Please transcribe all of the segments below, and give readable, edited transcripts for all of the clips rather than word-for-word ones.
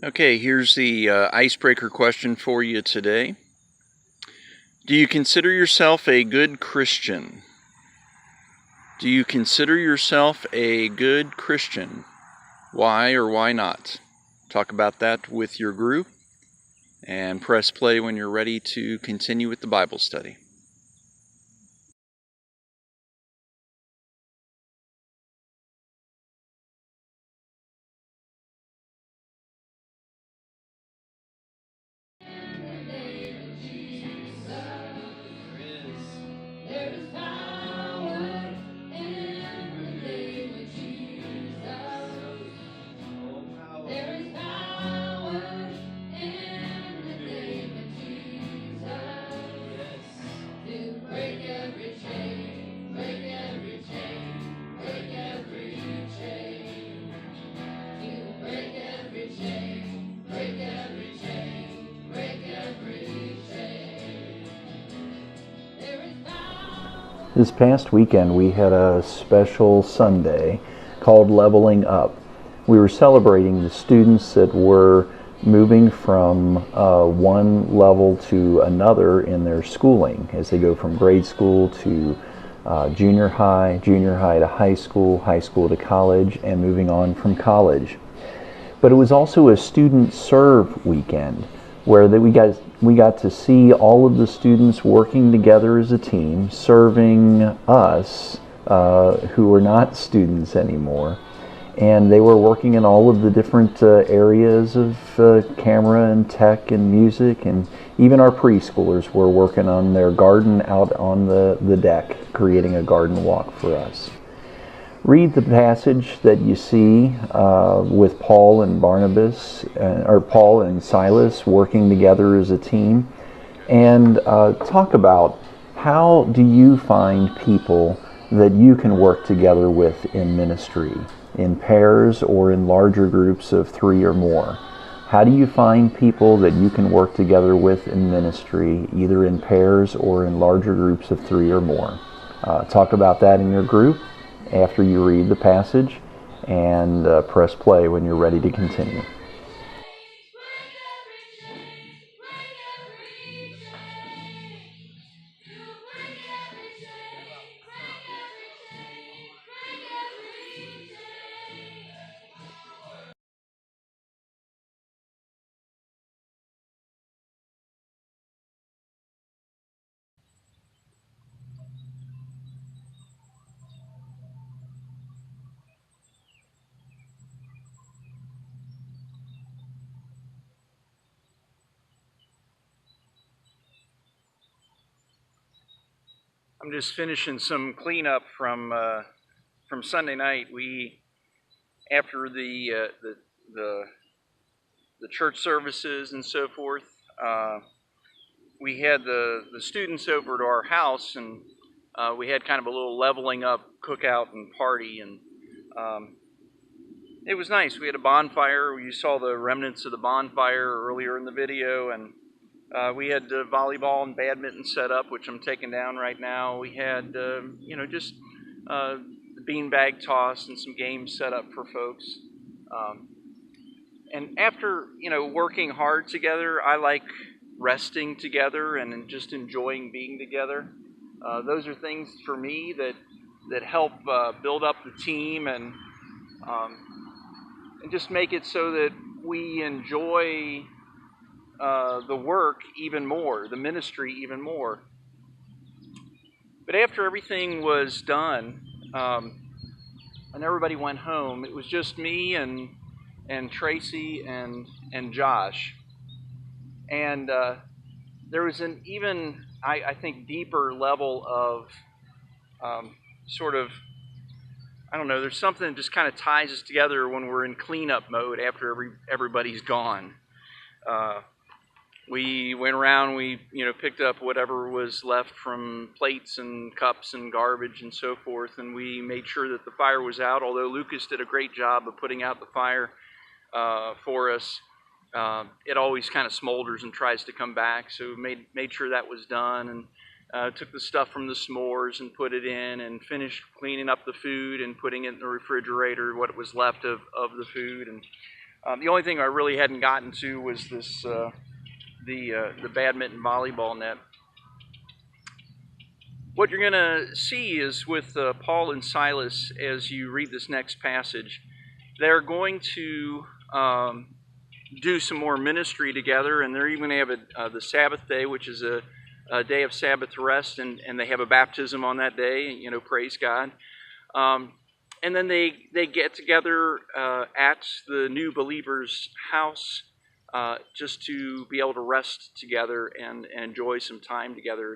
Okay, here's the icebreaker question for you today. Do you consider yourself a good Christian? Do you consider yourself a good Christian? Why or why not? Talk about that with your group and press play when you're ready to continue with the Bible study. This past weekend we had a special Sunday called Leveling Up. We were celebrating the students that were moving from one level to another in their schooling as they go from grade school to junior high to high school to college, and moving on from college. But it was also a student serve weekend where we got to see all of the students working together as a team, serving us who were not students anymore. And they were working in all of the different areas of camera and tech and music, and even our preschoolers were working on their garden out on the deck, creating a garden walk for us. Read the passage that you see with Paul and Barnabas, or Paul and Silas working together as a team, and talk about how do you find people that you can work together with in ministry, in pairs or in larger groups of 3 or more. How do you find people that you can work together with in ministry, either in pairs or in larger groups of 3 or more? Talk about that in your group after you read the passage, and press play when you're ready to continue. I'm just finishing some cleanup from Sunday night. After the church services and so forth, we had the students over to our house, and we had kind of a little leveling up cookout and party, and it was nice. We had a bonfire. You saw the remnants of the bonfire earlier in the video, and we had volleyball and badminton set up, which I'm taking down right now. We had, just the beanbag toss and some games set up for folks. And after, working hard together, I like resting together and just enjoying being together. Those are things for me that help build up the team and just make it so that we enjoy the work even more, the ministry even more. But after everything was done, and everybody went home, it was just me and Tracy and Josh. And there was an even, I think, deeper level of sort of, I don't know, there's something that just kind of ties us together when we're in cleanup mode after everybody's gone. We went around, we picked up whatever was left from plates and cups and garbage and so forth, and we made sure that the fire was out. Although Lucas did a great job of putting out the fire for us, it always kind of smolders and tries to come back. So we made sure that was done, and took the stuff from the s'mores and put it in, and finished cleaning up the food and putting it in the refrigerator, what was left of the food. And The only thing I really hadn't gotten to was this the badminton volleyball net. What you're going to see is with Paul and Silas, as you read this next passage, they're going to do some more ministry together, and they're even going to have the Sabbath day, which is a day of Sabbath rest, and they have a baptism on that day, praise God. And then they get together at the new believers' house just to be able to rest together and enjoy some time together.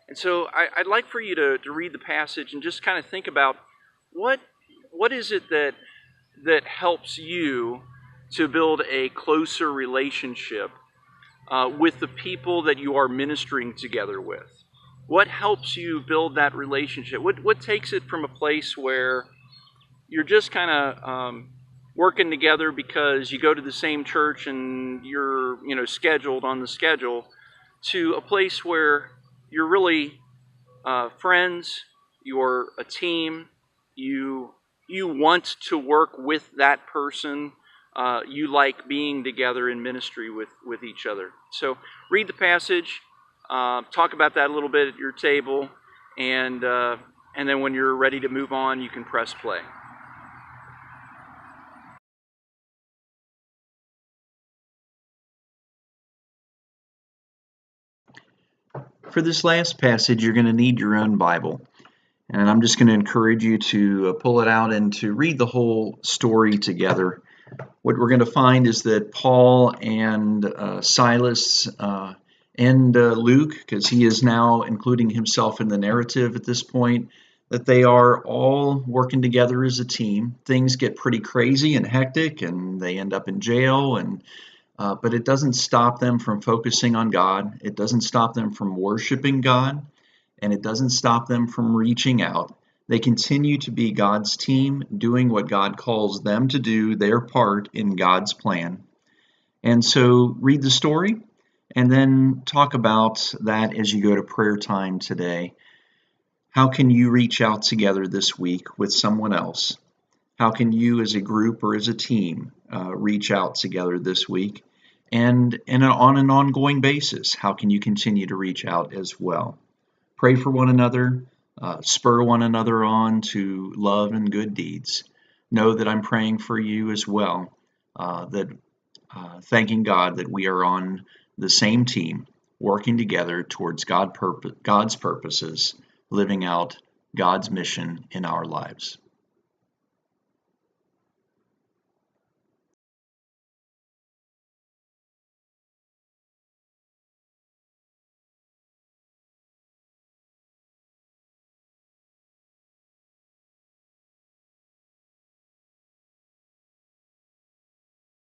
And so I'd like for you to read the passage and just kind of think about what is it that helps you to build a closer relationship with the people that you are ministering together with. What helps you build that relationship? What takes it from a place where you're just kind of working together because you go to the same church and you're scheduled on the schedule, to a place where you're really friends, you're a team, you want to work with that person, you like being together in ministry with each other. So read the passage, talk about that a little bit at your table, and then when you're ready to move on, you can press play. For this last passage, you're going to need your own Bible. And I'm just going to encourage you to pull it out and to read the whole story together. What we're going to find is that Paul and Silas and Luke, because he is now including himself in the narrative at this point, that they are all working together as a team. Things get pretty crazy and hectic, and they end up in jail, but it doesn't stop them from focusing on God. It doesn't stop them from worshiping God, and it doesn't stop them from reaching out. They continue to be God's team, doing what God calls them to do, their part in God's plan. And so read the story and then talk about that as you go to prayer time today. How can you reach out together this week with someone else? How can you as a group or as a team reach out together this week? And on an ongoing basis, how can you continue to reach out as well? Pray for one another, spur one another on to love and good deeds. Know that I'm praying for you as well, thanking God that we are on the same team, working together towards God's purposes, living out God's mission in our lives.